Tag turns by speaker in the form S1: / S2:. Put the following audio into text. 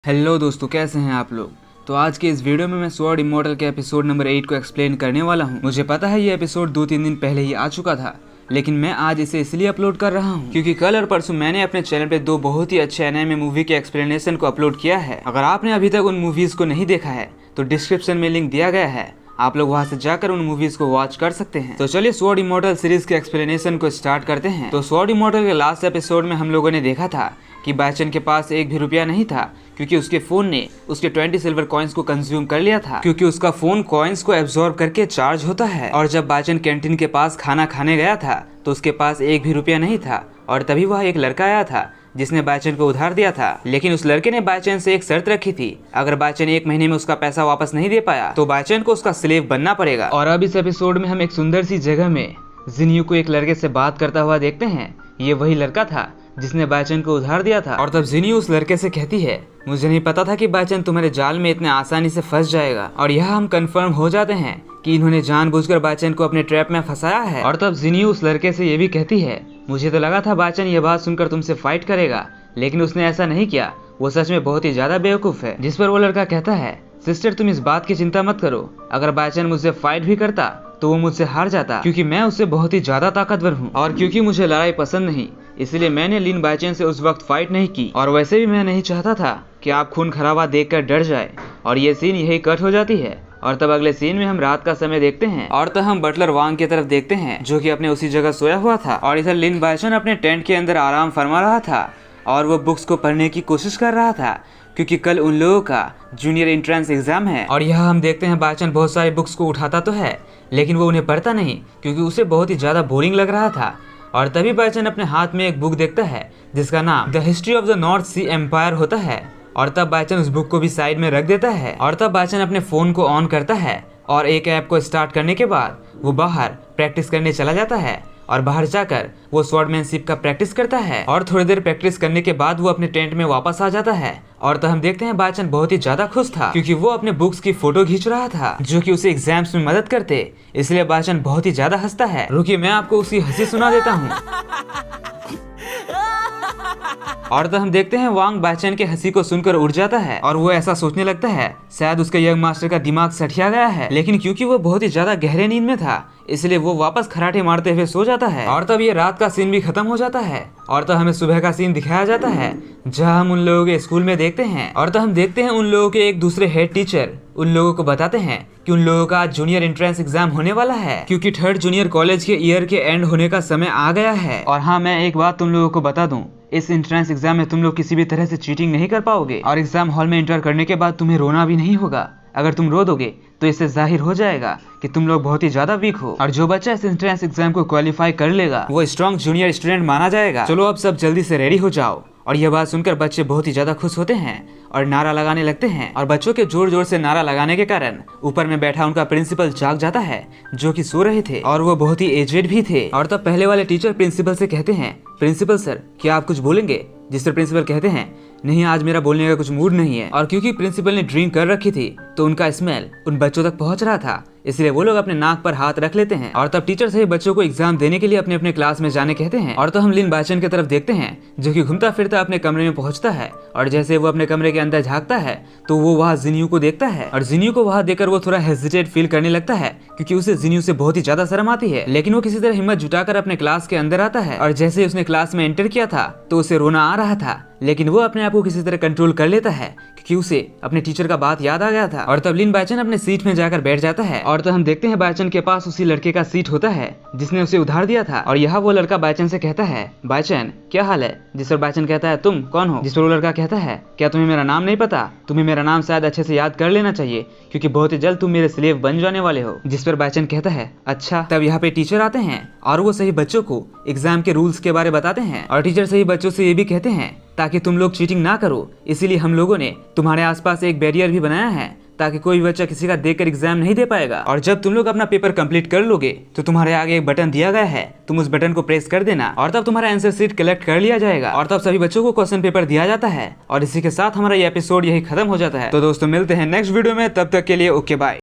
S1: Hello दोस्तों, कैसे हैं आप लोग। तो आज के इस वीडियो में मैं स्वॉर्ड इमॉर्टल के एपिसोड नंबर 8 को एक्सप्लेन करने वाला हूं। मुझे पता है ये एपिसोड 2-3 दिन पहले ही आ चुका था, लेकिन मैं आज इसे इसलिए अपलोड कर रहा हूं क्योंकि कल और परसों मैंने अपने चैनल पे 2 बहुत ही अच्छे एनिमे मूवी के एक्सप्लेनेशन को अपलोड किया है। अगर आपने अभी तक उन मूवीज को नहीं देखा है तो डिस्क्रिप्शन में लिंक दिया गया है, आप लोग वहां से जाकर उन मूवीज को वॉच कर सकते हैं। तो चलिए स्वॉर्ड इमॉर्टल सीरीज के एक्सप्लेनेशन को स्टार्ट करते हैं। तो स्वॉर्ड इमॉर्टल के लास्ट एपिसोड में हम लोगों ने देखा था कि बायचन के पास एक भी रुपया नहीं था क्योंकि उसके फोन ने उसके 20 सिल्वर कॉइन्स को कंज्यूम कर लिया था, क्योंकि उसका फोन कॉइन्स को एब्जॉर्ब करके चार्ज होता है। और जब बायचन कैंटीन के पास खाना खाने गया था तो उसके पास एक भी रुपया नहीं था, और तभी वह एक लड़का आया था जिसने बायचन को उधार दिया था। लेकिन उस लड़के ने बायचन से एक शर्त रखी थी, अगर बायचन 1 महीने में उसका पैसा वापस नहीं दे पाया तो बायचन को उसका स्लेव बनना पड़ेगा। और अब इस एपिसोड में हम एक सुंदर सी जगह में जिन्यू को एक लड़के से बात करता हुआ देखते हैं। ये वही लड़का था जिसने बायचन को उधार दिया था। और तब जिन्यू उस लड़के से कहती है, मुझे नहीं पता था कि बायचन तुम्हारे जाल में इतने आसानी से फंस जाएगा। और यहाँ हम कंफर्म हो जाते हैं कि इन्होंने जानबूझकर बायचन को अपने ट्रैप में फंसाया है। और तब जिन्यू उस लड़के से ये भी कहती है, मुझे तो लगा था बायचन ये बात सुनकर तुमसे फाइट करेगा, लेकिन उसने ऐसा नहीं किया। वो सच में बहुत ही ज्यादा बेवकूफ है। जिस पर वो लड़का कहता है, सिस्टर तुम इस बात की चिंता मत करो, अगर बायचन मुझसे फाइट भी करता तो वो मुझसे हार जाता, क्योंकि मैं उससे बहुत ही ज्यादा ताकतवर हूँ। और क्योंकि मुझे लड़ाई पसंद नहीं, इसलिए मैंने लिन बायचन से उस वक्त फाइट नहीं की। और वैसे भी मैं नहीं चाहता था कि आप खून खराबा देखकर डर जाए। और ये सीन यही कट हो जाती है। और तब अगले सीन में हम रात का समय देखते हैं, और तब हम बटलर वांग की तरफ देखते हैं जो कि अपने उसी जगह सोया हुआ था। और इधर लिन बायचन अपने टेंट के अंदर आराम फरमा रहा था और वो बुक्स को पढ़ने की कोशिश कर रहा था, क्योंकि कल उन लोगों का जूनियर एंट्रेंस एग्जाम है। और यहाँ हम देखते हैं बायचन बहुत सारी बुक्स को उठाता तो है, लेकिन वो उन्हें पढ़ता नहीं क्योंकि उसे बहुत ही ज्यादा बोरिंग लग रहा था। और तभी बायचन अपने हाथ में एक बुक देखता है जिसका नाम the history of the North Sea empire होता है। और तब बायचन उस बुक को भी साइड में रख देता है। और तब बायचन अपने फोन को ऑन करता है और एक ऐप को स्टार्ट करने के बाद वो बाहर प्रैक्टिस करने चला जाता है। और बाहर जाकर वो स्वॉर्डमैनशिप का प्रैक्टिस करता है। और थोड़ी देर प्रैक्टिस करने के बाद वो अपने टेंट में वापस आ जाता है। और तो हम देखते हैं बायचन बहुत ही ज्यादा खुश था क्योंकि वो अपने बुक्स की फोटो खींच रहा था जो कि उसे एग्जाम्स में मदद करते, इसलिए बायचन बहुत ही ज्यादा हंसता है। रुकिए, मैं आपको उसकी हंसी सुना देता हूँ। और तो हम देखते हैं वांग बायचन के हंसी को सुनकर उड़ जाता है और वो ऐसा सोचने लगता है शायद उसके यंग मास्टर का दिमाग सठिया गया है। लेकिन क्योंकि वो बहुत ही ज्यादा गहरे नींद में था, इसलिए वो वापस खराटे मारते हुए सो जाता है। और तब ये रात का सीन भी खत्म हो जाता है और तो हमें सुबह का सीन दिखाया जाता है जहाँ हम उन लोगों के स्कूल में देखते हैं। और तो हम देखते हैं उन लोगों के एक दूसरे हेड टीचर उन लोगों को बताते हैं कि उन लोगों का जूनियर एंट्रेंस एग्जाम होने वाला है, क्योंकि 3rd जूनियर कॉलेज के ईयर के एंड होने का समय आ गया है। और हाँ, मैं एक बात तुम लोगों को बता दूं, इस एंट्रेंस एग्जाम में तुम लोग किसी भी तरह से चीटिंग नहीं कर पाओगे। और एग्जाम हॉल में एंटर करने के बाद तुम्हें रोना भी नहीं होगा। अगर तुम रो दोगे तो इससे जाहिर हो जाएगा कि तुम लोग बहुत ही ज्यादा वीक हो। और जो बच्चा इस एंट्रेंस एग्जाम को क्वालिफाई कर लेगा वो स्ट्रॉन्ग जूनियर स्टूडेंट माना जाएगा। चलो अब सब जल्दी से रेडी हो जाओ। और यह बात सुनकर बच्चे बहुत ही ज्यादा खुश होते हैं और नारा लगाने लगते हैं। और बच्चों के जोर जोर से नारा लगाने के कारण ऊपर में बैठा उनका प्रिंसिपल जाग जाता है, जो कि सो रहे थे और वो बहुत ही एजेड भी थे। और तब पहले वाले टीचर प्रिंसिपल से कहते हैं, प्रिंसिपल सर क्या आप कुछ बोलेंगे। जिस पर प्रिंसिपल कहते हैं, नहीं आज मेरा बोलने का कुछ मूड नहीं है। और क्योंकि प्रिंसिपल ने ड्रिंक कर रखी थी तो उनका स्मेल उन बच्चों तक पहुंच रहा था, इसलिए वो लोग अपने नाक पर हाथ रख लेते हैं। और तब टीचर सभी बच्चों को एग्जाम देने के लिए अपने अपने क्लास में जाने कहते हैं। और तो हम लिन बायचन की तरफ देखते हैं जो कि घूमता फिरता अपने कमरे में पहुंचता है। और जैसे वो अपने कमरे के अंदर झांकता है तो वो वहाँ जिन्यू को देखता है। और जिन्यू को वहाँ देखकर वो थोड़ा हेजिटेट फील करने लगता है क्योंकि उसे जिन्यू से बहुत ही ज्यादा शर्म आती है। लेकिन वो किसी तरह हिम्मत जुटाकर अपने क्लास के अंदर आता है। और जैसे उसने क्लास में एंटर किया था तो उसे रोना आ रहा था, लेकिन वो अपने आप को किसी तरह कंट्रोल कर लेता है क्योंकि उसे अपने टीचर का बात याद आ गया था। और तब लिन बायचन अपने सीट में जाकर बैठ जाता है। और तो हम देखते हैं बायचन के पास उसी लड़के का सीट होता है जिसने उसे उधार दिया था। और यहाँ वो लड़का बायचन से कहता है, बायचन क्या हाल है। जिस पर बायचन कहता है, तुम कौन हो। जिस पर वो लड़का कहता है, क्या तुम्हें मेरा नाम नहीं पता। तुम्हें मेरा नाम शायद अच्छे से याद कर लेना चाहिए क्योंकि बहुत ही जल्द तुम मेरे स्लेव बन जाने वाले हो। जिस पर बायचन कहता है, अच्छा। तब यहाँ पे टीचर आते हैं और वो सही बच्चों को एग्जाम के रूल्स के बारे बताते हैं। और टीचर सही बच्चों से ये भी कहते हैं ताकि तुम लोग चीटिंग ना करो, इसीलिए हम लोगों ने तुम्हारे आसपास एक बैरियर भी बनाया है ताकि कोई भी बच्चा किसी का देखकर एग्जाम नहीं दे पाएगा। और जब तुम लोग अपना पेपर कंप्लीट कर लोगे तो तुम्हारे आगे एक बटन दिया गया है, तुम उस बटन को प्रेस कर देना और तब तुम्हारा आंसर शीट कलेक्ट कर लिया जाएगा। और तब सभी बच्चों को क्वेश्चन पेपर दिया जाता है। और इसी के साथ हमारा ये एपिसोड यही खत्म हो जाता है। तो दोस्तों मिलते हैं नेक्स्ट वीडियो में, तब तक के लिए ओके बाय।